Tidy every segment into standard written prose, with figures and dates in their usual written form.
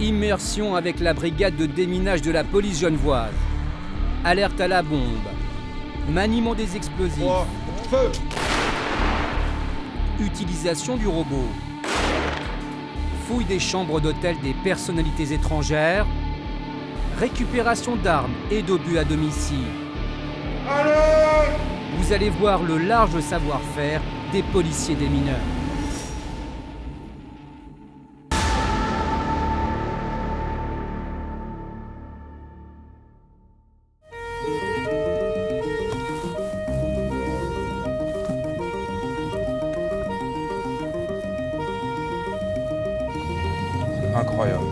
Immersion avec la brigade de déminage de la police genevoise. Alerte à la bombe. Maniement des explosifs. Feu! Utilisation du robot. Fouille des chambres d'hôtel des personnalités étrangères. Récupération d'armes et d'obus à domicile. Allez! Vous allez voir le large savoir-faire des policiers démineurs. Incroyable.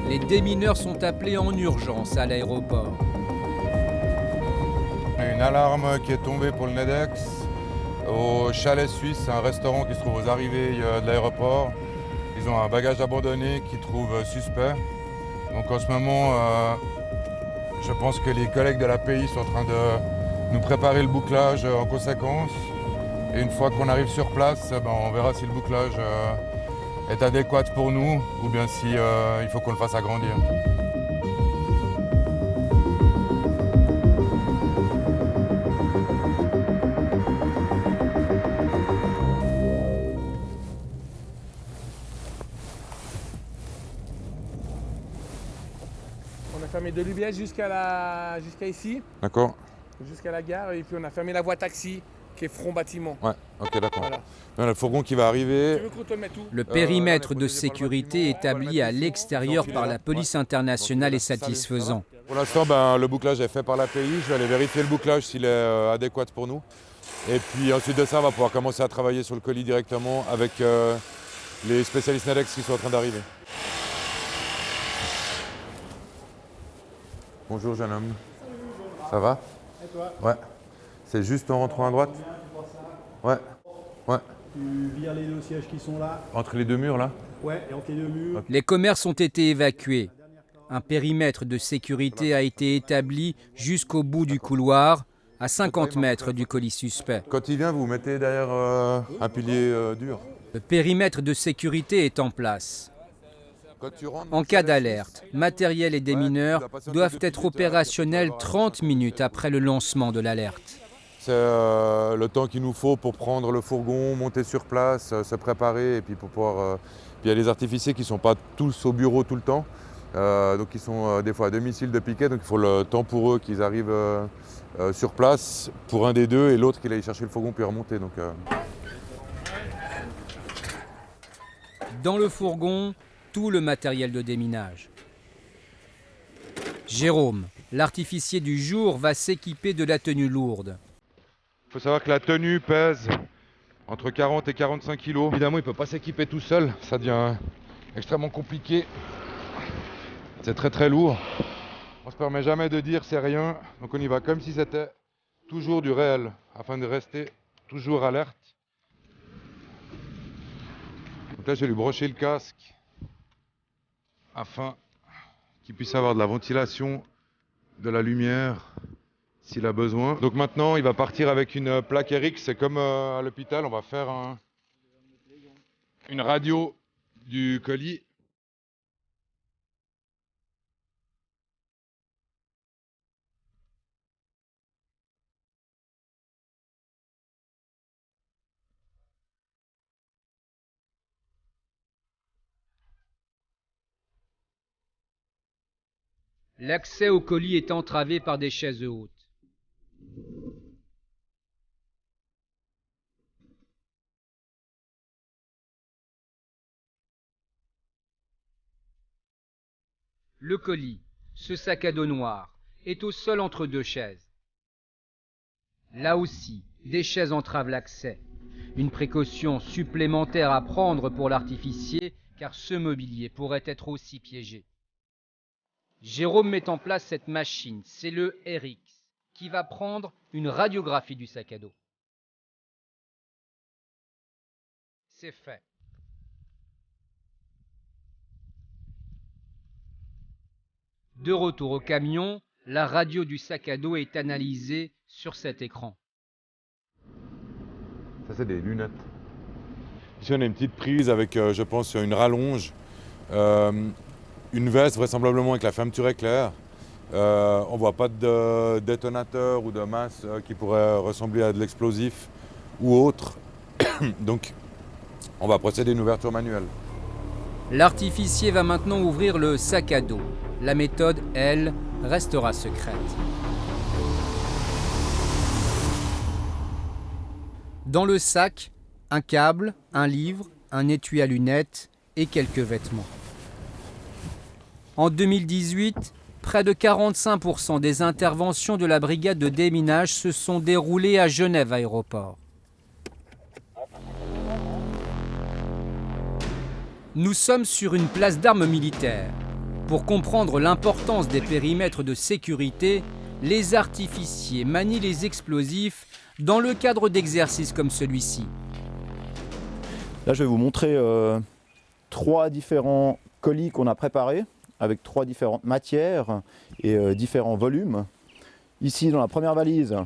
Les démineurs sont appelés en urgence à l'aéroport. Une alarme qui est tombée pour le NEDEX au Chalet Suisse, c'est un restaurant qui se trouve aux arrivées de l'aéroport. Ils ont un bagage abandonné qu'ils trouvent suspect. Donc en ce moment, je pense que les collègues de l'API sont en train de nous préparer le bouclage en conséquence. Et une fois qu'on arrive sur place, on verra si le bouclage est adéquat pour nous ou bien si il faut qu'on le fasse agrandir. On a fermé de l'UBS jusqu'à ici, D'accord? jusqu'à la gare, et puis on a fermé la voie taxi qui est front bâtiment. Ouais, ok, d'accord. Voilà. On a le fourgon qui va Tu arriver. veux qu'on te le mette où? Le périmètre on est de posé devant le sécurité bâtiment, établi à l'extérieur par la police internationale est satisfaisant. Pour l'instant, le bouclage est fait par l'API. Je vais aller vérifier le bouclage s'il est adéquat pour nous. Et puis ensuite de ça, on va pouvoir commencer à travailler sur le colis directement avec les spécialistes NEDEX qui sont en train d'arriver. Bonjour jeune homme. Ça va? Et toi? Ouais. C'est juste en rentrant à droite? Ouais. Ouais. Tu vires les deux sièges qui sont là. Entre les deux murs là? Ouais, et entre les deux murs. Les commerces ont été évacués. Un périmètre de sécurité a été établi jusqu'au bout du couloir, à 50 mètres du colis suspect. Quand il vient, vous mettez derrière un pilier dur. Le périmètre de sécurité est en place. Quand tu rentres En cas d'alerte, matériel et démineurs doivent être opérationnels 30 minutes après le lancement de l'alerte. c'est le temps qu'il nous faut pour prendre le fourgon, monter sur place, se préparer et puis pour pouvoir. Puis il y a les artificiers qui ne sont pas tous au bureau tout le temps, donc ils sont des fois à domicile de piquet, donc il faut le temps pour eux qu'ils arrivent sur place pour un des deux et l'autre qu'il aille chercher le fourgon puis remonter. Donc, Dans le fourgon, tout le matériel de déminage. Jérôme, l'artificier du jour, va s'équiper de la tenue lourde. Il faut savoir que la tenue pèse entre 40 et 45 kg. Évidemment, il ne peut pas s'équiper tout seul, ça devient extrêmement compliqué. C'est très très lourd. On ne se permet jamais de dire c'est rien, donc on y va comme si c'était toujours du réel, afin de rester toujours alerte. Donc là, je vais lui brocher le casque afin qu'il puisse avoir de la ventilation, de la lumière s'il a besoin. Donc maintenant, il va partir avec une plaque RX, c'est comme à l'hôpital, on va faire une radio du colis. L'accès au colis est entravé par des chaises hautes. Le colis, ce sac à dos noir, est au sol entre deux chaises. Là aussi, des chaises entravent l'accès. Une précaution supplémentaire à prendre pour l'artificier, car ce mobilier pourrait être aussi piégé. Jérôme met en place cette machine, c'est le RX, qui va prendre une radiographie du sac à dos. C'est fait. De retour au camion, La radio du sac à dos est analysée sur cet écran. Ça, c'est des lunettes. Ici, on a une petite prise avec, je pense, une rallonge, une veste vraisemblablement avec la fermeture éclair. On ne voit pas de détonateur ou de masse qui pourrait ressembler à de l'explosif ou autre. Donc, on va procéder à une ouverture manuelle. L'artificier va maintenant ouvrir le sac à dos. La méthode, elle, restera secrète. Dans le sac, un câble, un livre, un étui à lunettes et quelques vêtements. En 2018, près de 45% des interventions de la brigade de déminage se sont déroulées à Genève Aéroport. Nous sommes sur une place d'armes militaires. Pour comprendre l'importance des périmètres de sécurité, les artificiers manient les explosifs dans le cadre d'exercices comme celui-ci. Là, je vais vous montrer 3 différents colis qu'on a préparés avec 3 différentes matières et différents volumes. Ici, dans la première valise,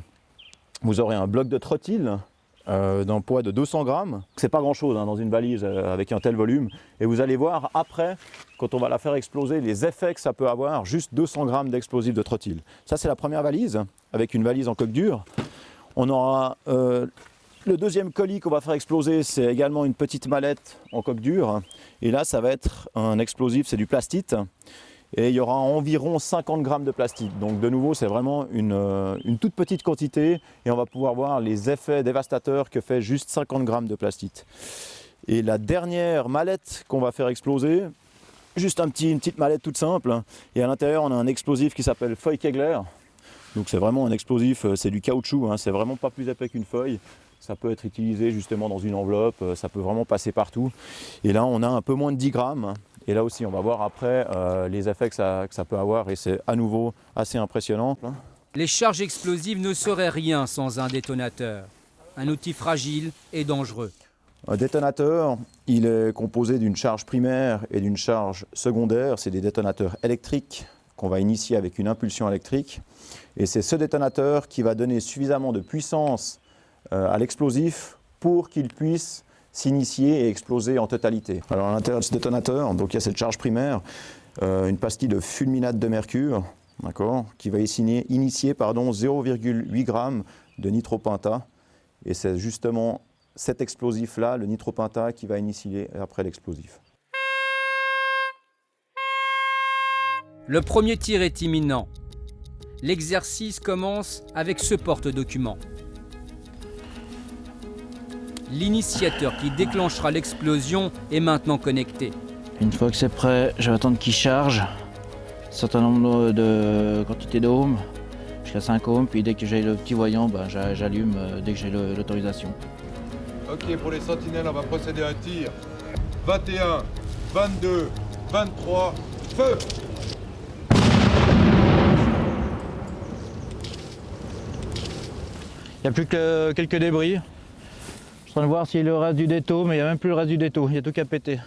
vous aurez un bloc de trottile d'un poids de 200 grammes. C'est pas grand-chose dans une valise avec un tel volume. Et vous allez voir après, quand on va la faire exploser, les effets que ça peut avoir, juste 200 grammes d'explosifs de trottile. Ça, c'est la première valise, avec une valise en coque dure. On aura le deuxième colis qu'on va faire exploser, c'est également une petite mallette en coque dure. Et là, ça va être un explosif, c'est du plastite. Et il y aura environ 50 grammes de plastique. Donc de nouveau, c'est vraiment une toute petite quantité. Et on va pouvoir voir les effets dévastateurs que fait juste 50 grammes de plastique. Et la dernière mallette qu'on va faire exploser, juste une petite mallette toute simple. Et à l'intérieur, on a un explosif qui s'appelle feuille Kegler. Donc c'est vraiment un explosif, c'est du caoutchouc, hein, c'est vraiment pas plus épais qu'une feuille. Ça peut être utilisé justement dans une enveloppe, ça peut vraiment passer partout. Et là, on a un peu moins de 10 grammes. Et là aussi, on va voir après les effets que ça peut avoir. Et c'est à nouveau assez impressionnant. Les charges explosives ne seraient rien sans un détonateur. Un outil fragile et dangereux. Un détonateur, il est composé d'une charge primaire et d'une charge secondaire. C'est des détonateurs électriques qu'on va initier avec une impulsion électrique. Et c'est ce détonateur qui va donner suffisamment de puissance à l'explosif pour qu'il puisse s'initier et exploser en totalité. Alors à l'intérieur de ce détonateur, donc il y a cette charge primaire, une pastille de fulminate de mercure, d'accord, qui va initier 0,8 g de nitropenta. Et c'est justement cet explosif-là, le nitropenta, qui va initier après l'explosif. Le premier tir est imminent. L'exercice commence avec ce porte-document. L'initiateur qui déclenchera l'explosion est maintenant connecté. Une fois que c'est prêt, je vais attendre qu'il charge un certain nombre de quantités d'ohms, jusqu'à 5 ohms, puis dès que j'ai le petit voyant, j'allume dès que j'ai l'autorisation. Ok, pour les sentinelles, on va procéder à un tir. 21, 22, 23, feu! Il n'y a plus que quelques débris. Je suis en train de voir s'il y a le reste du déto, mais il n'y a même plus le reste du déto, il y a tout qu'à péter.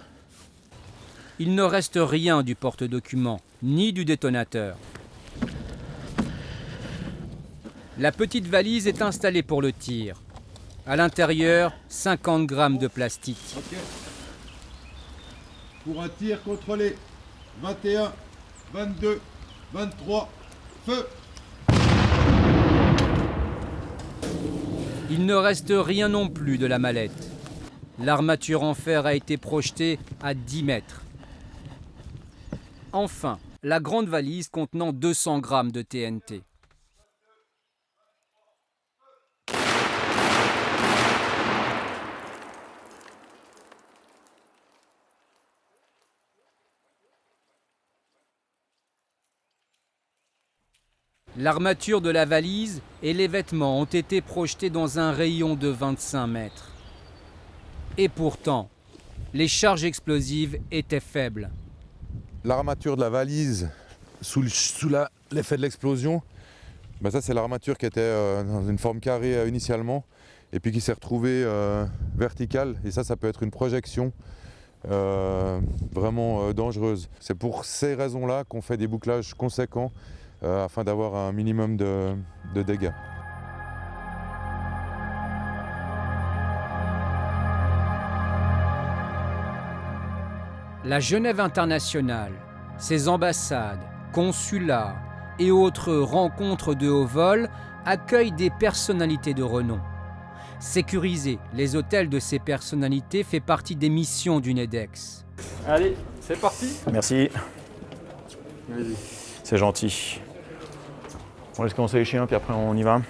Il ne reste rien du porte-document, ni du détonateur. La petite valise est installée pour le tir. À l'intérieur, 50 grammes de plastique. Ok. Pour un tir contrôlé. 21, 22, 23, feu! Il ne reste rien non plus de la mallette. L'armature en fer a été projetée à 10 mètres. Enfin, la grande valise contenant 200 grammes de TNT. L'armature de la valise et les vêtements ont été projetés dans un rayon de 25 mètres. Et pourtant, les charges explosives étaient faibles. L'armature de la valise, sous l'effet de l'explosion, ça c'est l'armature qui était dans une forme carrée initialement, et puis qui s'est retrouvée verticale, et ça peut être une projection vraiment dangereuse. C'est pour ces raisons-là qu'on fait des bouclages conséquents afin d'avoir un minimum de dégâts. La Genève internationale, ses ambassades, consulats et autres rencontres de haut vol accueillent des personnalités de renom. Sécuriser les hôtels de ces personnalités fait partie des missions du NEDEX. Allez, c'est parti. Merci, Vas-y. c'est gentil. On laisse commencer les chiens, puis après on y va.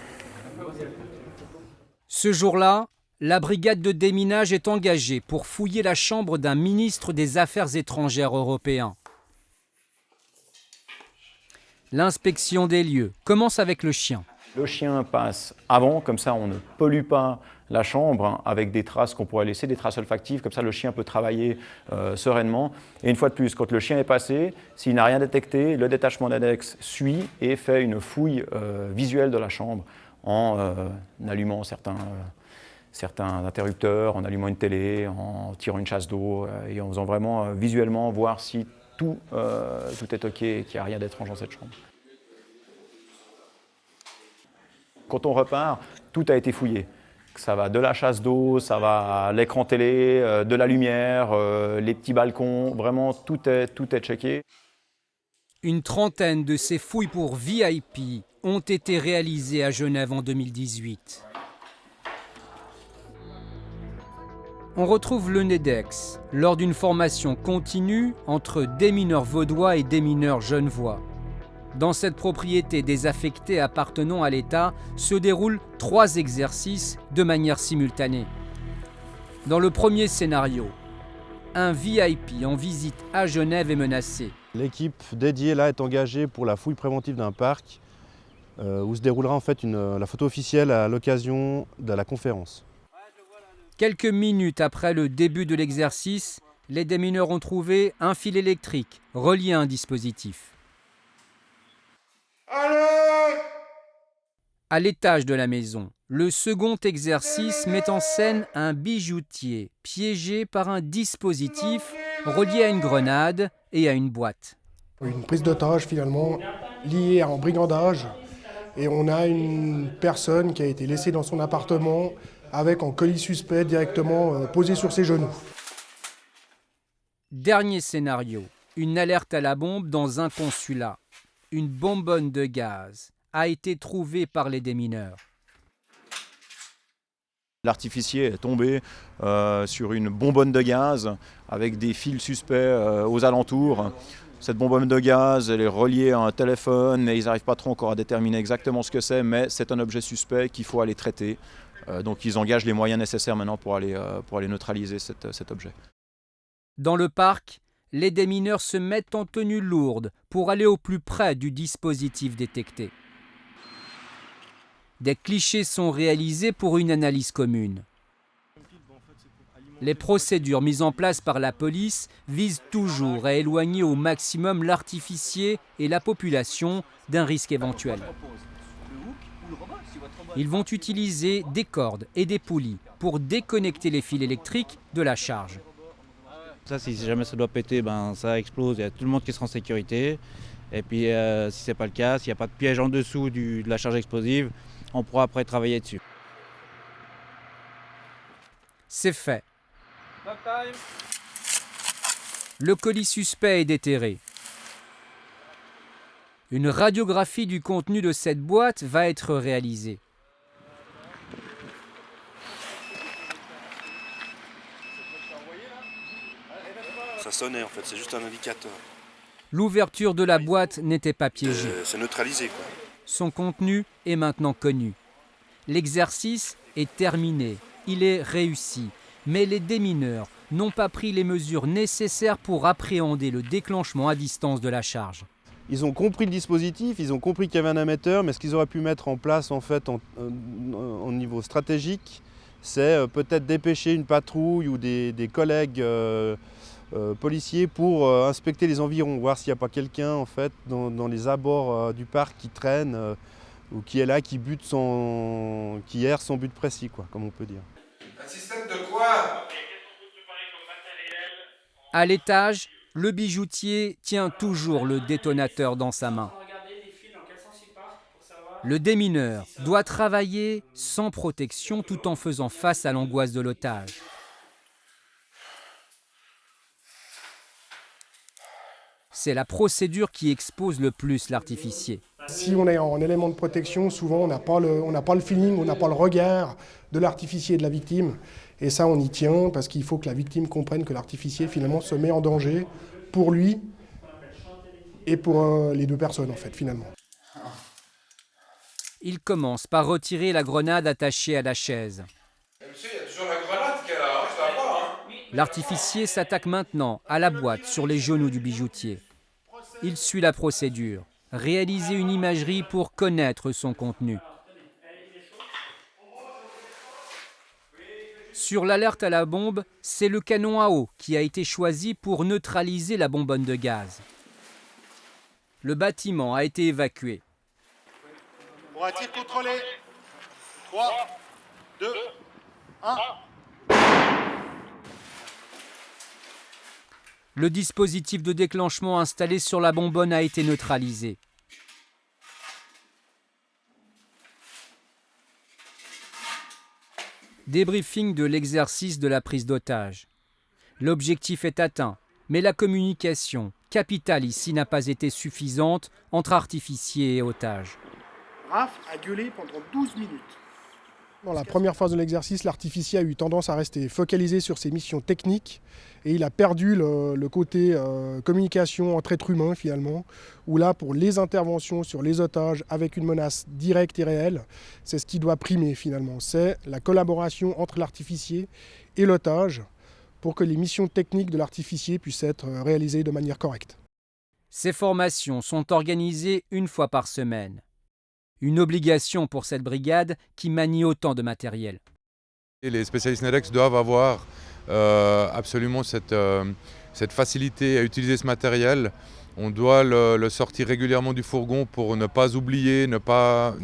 Ce jour-là, la brigade de déminage est engagée pour fouiller la chambre d'un ministre des Affaires étrangères européen. L'inspection des lieux commence avec le chien. Le chien passe avant, comme ça on ne pollue pas la chambre avec des traces qu'on pourrait laisser, des traces olfactives, comme ça le chien peut travailler sereinement. Et une fois de plus, quand le chien est passé, s'il n'a rien détecté, le détachement NEDEX suit et fait une fouille visuelle de la chambre en allumant certains interrupteurs, en allumant une télé, en tirant une chasse d'eau et en faisant vraiment visuellement voir si tout est OK et qu'il n'y a rien d'étrange dans cette chambre. Quand on repart, tout a été fouillé. Ça va de la chasse d'eau, ça va à l'écran télé, de la lumière, les petits balcons, vraiment tout est checké. Une trentaine de ces fouilles pour VIP ont été réalisées à Genève en 2018. On retrouve le NEDEX lors d'une formation continue entre démineurs vaudois et démineurs genevois. Dans cette propriété désaffectée appartenant à l'État se déroulent 3 exercices de manière simultanée. Dans le premier scénario, un VIP en visite à Genève est menacé. L'équipe dédiée là est engagée pour la fouille préventive d'un parc où se déroulera en fait la photo officielle à l'occasion de la conférence. Quelques minutes après le début de l'exercice, les démineurs ont trouvé un fil électrique relié à un dispositif. À l'étage de la maison, le second exercice met en scène un bijoutier piégé par un dispositif relié à une grenade et à une boîte. Une prise d'otage finalement liée à un brigandage et on a une personne qui a été laissée dans son appartement avec un colis suspect directement posé sur ses genoux. Dernier scénario, une alerte à la bombe dans un consulat. Une bonbonne de gaz a été trouvée par les démineurs. L'artificier est tombé sur une bonbonne de gaz avec des fils suspects aux alentours. Cette bonbonne de gaz, elle est reliée à un téléphone, mais ils n'arrivent pas trop encore à déterminer exactement ce que c'est, mais c'est un objet suspect qu'il faut aller traiter. Donc ils engagent les moyens nécessaires maintenant pour aller neutraliser cet objet. Dans le parc, les démineurs se mettent en tenue lourde pour aller au plus près du dispositif détecté. Des clichés sont réalisés pour une analyse commune. Les procédures mises en place par la police visent toujours à éloigner au maximum l'artificier et la population d'un risque éventuel. Ils vont utiliser des cordes et des poulies pour déconnecter les fils électriques de la charge. Ça, si jamais ça doit péter, ça explose, il y a tout le monde qui sera en sécurité. Et puis si ce n'est pas le cas, s'il n'y a pas de piège en dessous de la charge explosive, on pourra après travailler dessus. C'est fait. Le colis suspect est déterré. Une radiographie du contenu de cette boîte va être réalisée. Ça sonnait en fait, c'est juste un indicateur. L'ouverture de la boîte n'était pas piégée. C'est neutralisé quoi. Son contenu est maintenant connu. L'exercice est terminé, il est réussi, mais les démineurs n'ont pas pris les mesures nécessaires pour appréhender le déclenchement à distance de la charge. Ils ont compris le dispositif, ils ont compris qu'il y avait un émetteur, mais ce qu'ils auraient pu mettre en place en fait au niveau stratégique, c'est peut-être dépêcher une patrouille ou des collègues policiers pour inspecter les environs, voir s'il n'y a pas quelqu'un en fait dans les abords du parc qui traîne ou qui est là, qui erre sans but précis, quoi, comme on peut dire. Un système de quoi? À l'étage, le bijoutier tient toujours le détonateur dans sa main. Le démineur doit travailler sans protection tout en faisant face à l'angoisse de l'otage. C'est la procédure qui expose le plus l'artificier. Si on est en élément de protection, souvent on n'a pas le feeling, on n'a pas le regard de l'artificier et de la victime. Et ça, on y tient parce qu'il faut que la victime comprenne que l'artificier finalement se met en danger pour lui et pour les deux personnes en fait finalement. Il commence par retirer la grenade attachée à la chaise. Monsieur, il y a toujours la grenade qui est là, hein, ça va pas, hein. L'artificier s'attaque maintenant à la boîte sur les genoux du bijoutier. Il suit la procédure, réaliser une imagerie pour connaître son contenu. Sur l'alerte à la bombe, c'est le canon à eau qui a été choisi pour neutraliser la bonbonne de gaz. Le bâtiment a été évacué. Pour un tir contrôlé. 3, 2, 1. Le dispositif de déclenchement installé sur la bonbonne a été neutralisé. Débriefing de l'exercice de la prise d'otage. L'objectif est atteint, mais la communication, capitale ici, n'a pas été suffisante entre artificier et otage. Raph a gueulé pendant 12 minutes. Dans la première phase de l'exercice, l'artificier a eu tendance à rester focalisé sur ses missions techniques et il a perdu le côté communication entre êtres humains finalement, où là pour les interventions sur les otages avec une menace directe et réelle, c'est ce qui doit primer finalement, c'est la collaboration entre l'artificier et l'otage pour que les missions techniques de l'artificier puissent être réalisées de manière correcte. Ces formations sont organisées une fois par semaine. Une obligation pour cette brigade qui manie autant de matériel. Et les spécialistes NEDEX doivent avoir absolument cette facilité à utiliser ce matériel. On doit le sortir régulièrement du fourgon pour ne pas oublier, ne pas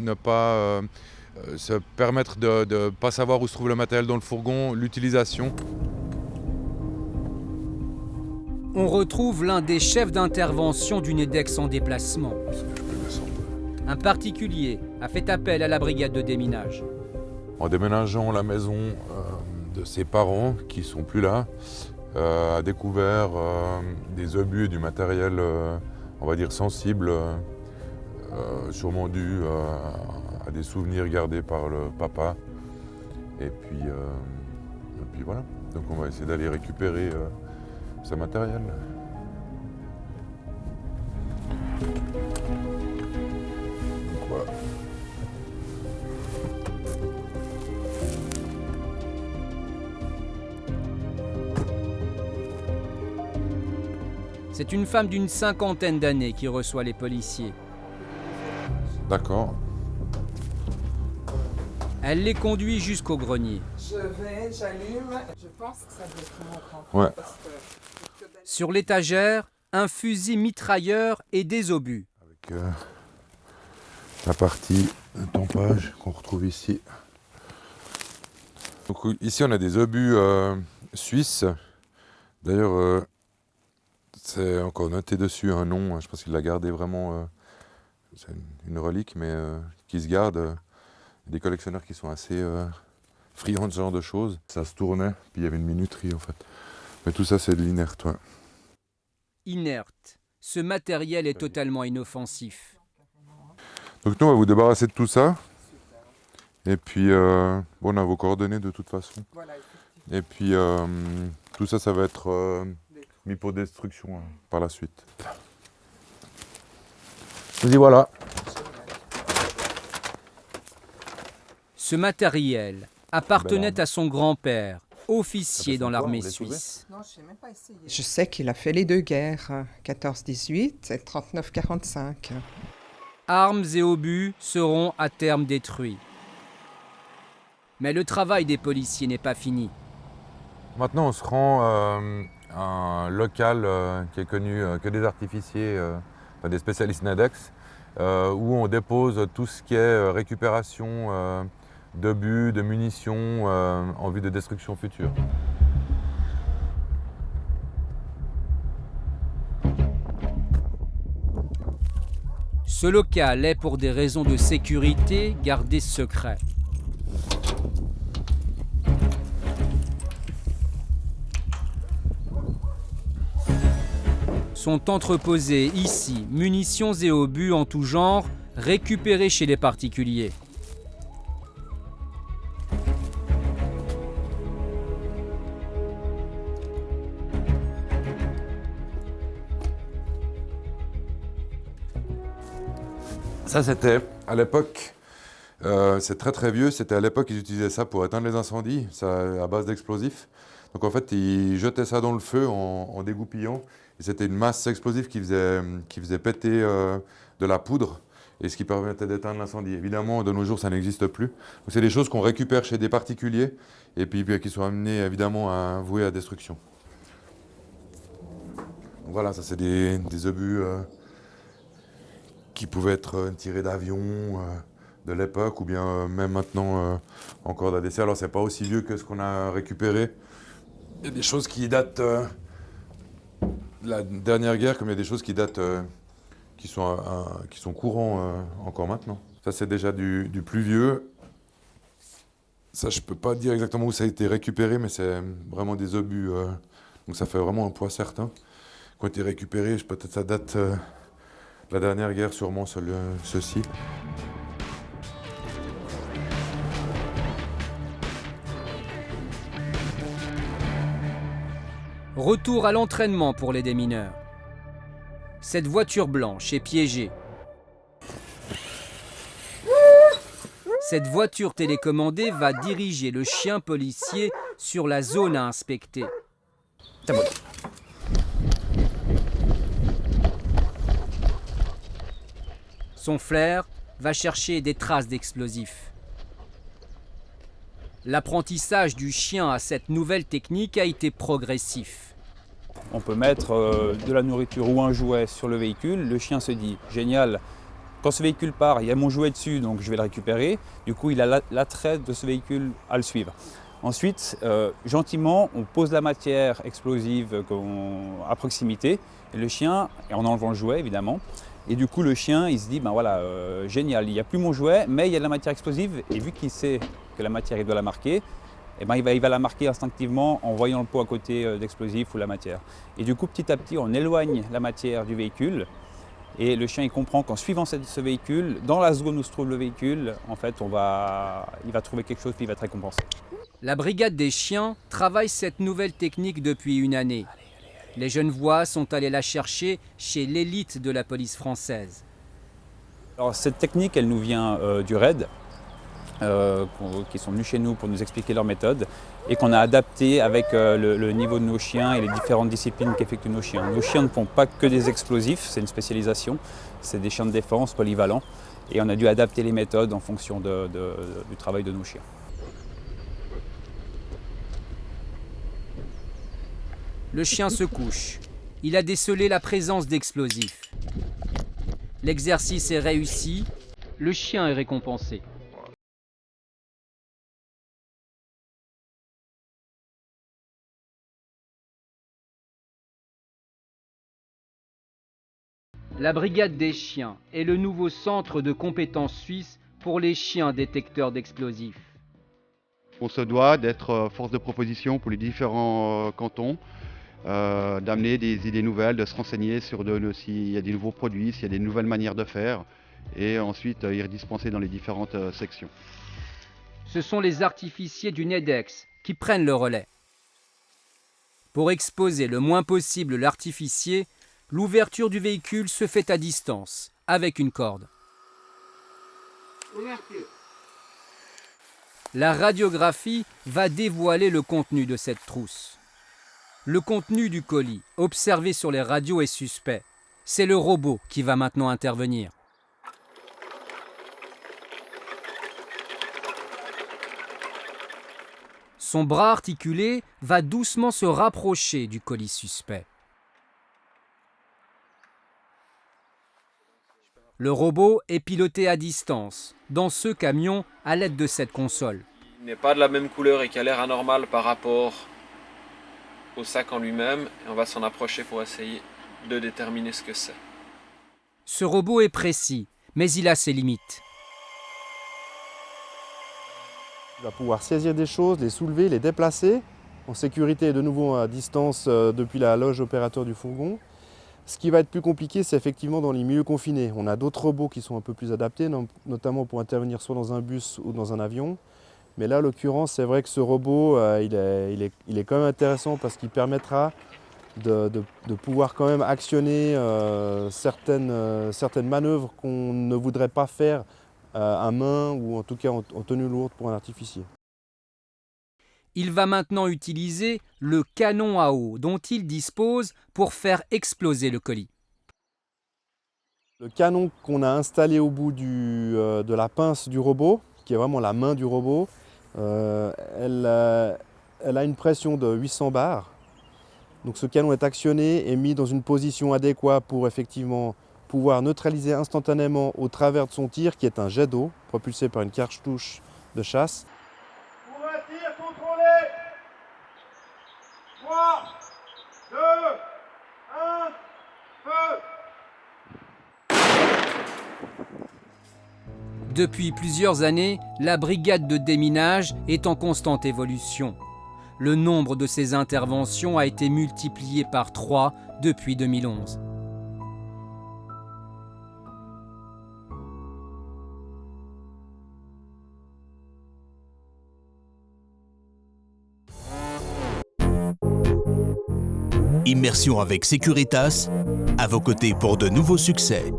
se permettre de ne pas savoir où se trouve le matériel dans le fourgon, l'utilisation. On retrouve l'un des chefs d'intervention du NEDEX en déplacement. Un particulier a fait appel à la brigade de déminage. En déménageant la maison de ses parents, qui ne sont plus là, a découvert des obus et du matériel, on va dire, sensible, sûrement dû à des souvenirs gardés par le papa. Et puis voilà. Donc on va essayer d'aller récupérer ce matériel. Voilà. C'est une femme d'une 50aine d'années qui reçoit les policiers. D'accord. Elle les conduit jusqu'au grenier. J'allume. Je pense que ça doit être mon grand. Ouais. Sur l'étagère, un fusil mitrailleur et des obus. Avec la partie de tampage qu'on retrouve ici. Donc, ici on a des obus suisses. D'ailleurs, c'est encore noté dessus un nom, je pense qu'il l'a gardé vraiment, c'est une relique, mais qui se garde. Des collectionneurs qui sont assez friands de ce genre de choses. Ça se tournait, puis il y avait une minuterie en fait. Mais tout ça c'est de l'inerte. Ouais. Inerte, ce matériel est totalement inoffensif. Donc nous on va vous débarrasser de tout ça. Et puis bon, on a vos coordonnées de toute façon. Et puis tout ça, ça va être mis pour destruction par la suite. Vas-y, voilà. Ce matériel appartenait à son grand-père, officier dans l'armée suisse. Non, je n'ai même pas essayé. Je sais qu'il a fait les deux guerres, 14-18 et 39-45. Armes et obus seront à terme détruits. Mais le travail des policiers n'est pas fini. Maintenant, on se rend à un local qui est connu que des artificiers, des spécialistes NEDEX, où on dépose tout ce qui est récupération d'obus, de munitions en vue de destruction future. Ce local est, pour des raisons de sécurité, gardé secret. Sont entreposés ici munitions et obus en tout genre, récupérés chez les particuliers. Ça, c'était à l'époque, c'est très très vieux, c'était à l'époque ils utilisaient ça pour éteindre les incendies, ça à base d'explosifs. Donc en fait, ils jetaient ça dans le feu en dégoupillant. Et c'était une masse explosive qui faisait péter de la poudre et ce qui permettait d'éteindre l'incendie. Évidemment, de nos jours, ça n'existe plus. Donc c'est des choses qu'on récupère chez des particuliers et puis qui sont amenées évidemment à vouer à destruction. Donc voilà, ça c'est des obus qui pouvaient être tirés d'avions de l'époque ou bien même maintenant encore d'ADC. Alors c'est pas aussi vieux que ce qu'on a récupéré. Il y a des choses qui datent de la dernière guerre, comme il y a des choses qui datent, qui sont courants encore maintenant. Ça c'est déjà du plus vieux. Ça je peux pas dire exactement où ça a été récupéré, mais c'est vraiment des obus. Donc ça fait vraiment un poids certain. Qui ont été récupérés, peut-être ça date de la dernière guerre, sûrement ceci. Retour à l'entraînement pour les démineurs. Cette voiture blanche est piégée. Cette voiture télécommandée va diriger le chien policier sur la zone à inspecter. Son flair va chercher des traces d'explosifs. L'apprentissage du chien à cette nouvelle technique a été progressif. On peut mettre de la nourriture ou un jouet sur le véhicule. Le chien se dit « génial, quand ce véhicule part, il y a mon jouet dessus, donc je vais le récupérer ». Du coup, il a l'attrait de ce véhicule à le suivre. Ensuite, gentiment, on pose la matière explosive à proximité. Et le chien, et en enlevant le jouet évidemment, et du coup le chien il se dit ben voilà, génial, il n'y a plus mon jouet, mais il y a de la matière explosive. Et vu qu'il sait que la matière il doit la marquer, eh ben, il va la marquer instinctivement en voyant le pot à côté d'explosif ou la matière. Et du coup petit à petit on éloigne la matière du véhicule. Et le chien il comprend qu'en suivant ce véhicule, dans la zone où se trouve le véhicule, en fait il va trouver quelque chose puis il va être récompensé. La brigade des chiens travaille cette nouvelle technique depuis une année. Les Genevois sont allés la chercher chez l'élite de la police française. Alors, cette technique, elle nous vient du RAID, qui sont venus chez nous pour nous expliquer leur méthode et qu'on a adapté avec le niveau de nos chiens et les différentes disciplines qu'effectuent nos chiens. Nos chiens ne font pas que des explosifs, c'est une spécialisation, c'est des chiens de défense polyvalents et on a dû adapter les méthodes en fonction du travail de nos chiens. Le chien se couche. Il a décelé la présence d'explosifs. L'exercice est réussi. Le chien est récompensé. La brigade des chiens est le nouveau centre de compétences suisse pour les chiens détecteurs d'explosifs. On se doit d'être force de proposition pour les différents cantons, d'amener des idées nouvelles, de se renseigner sur s'il y a des nouveaux produits, s'il y a des nouvelles manières de faire, et ensuite y redispenser dans les différentes sections. Ce sont les artificiers du NEDEX qui prennent le relais. Pour exposer le moins possible l'artificier, l'ouverture du véhicule se fait à distance, avec une corde. La radiographie va dévoiler le contenu de cette trousse. Le contenu du colis, observé sur les radios, est suspect. C'est le robot qui va maintenant intervenir. Son bras articulé va doucement se rapprocher du colis suspect. Le robot est piloté à distance, dans ce camion, à l'aide de cette console. Il n'est pas de la même couleur et qui a l'air anormal par rapport au sac en lui-même. Et on va s'en approcher pour essayer de déterminer ce que c'est. Ce robot est précis. mais il a ses limites. Il va pouvoir saisir des choses, les soulever, les déplacer, en sécurité et de nouveau à distance depuis la loge opérateur du fourgon. Ce qui va être plus compliqué, c'est effectivement dans les milieux confinés. On a d'autres robots qui sont un peu plus adaptés, notamment pour intervenir soit dans un bus ou dans un avion. Mais là, en l'occurrence, c'est vrai que ce robot, il est quand même intéressant parce qu'il permettra de pouvoir quand même actionner certaines manœuvres qu'on ne voudrait pas faire à main ou en tout cas en tenue lourde pour un artificier. Il va maintenant utiliser le canon à eau dont il dispose pour faire exploser le colis. Le canon qu'on a installé au bout de la pince du robot, qui est vraiment la main du robot, elle a une pression de 800 bars. Donc ce canon est actionné et mis dans une position adéquate pour effectivement pouvoir neutraliser instantanément au travers de son tir, qui est un jet d'eau propulsé par une cartouche de chasse. Pour un tir contrôlé. 3, 2, 1, feu. Depuis plusieurs années, la brigade de déminage est en constante évolution. Le nombre de ses interventions a été multiplié par 3 depuis 2011. Immersion avec Securitas, à vos côtés pour de nouveaux succès.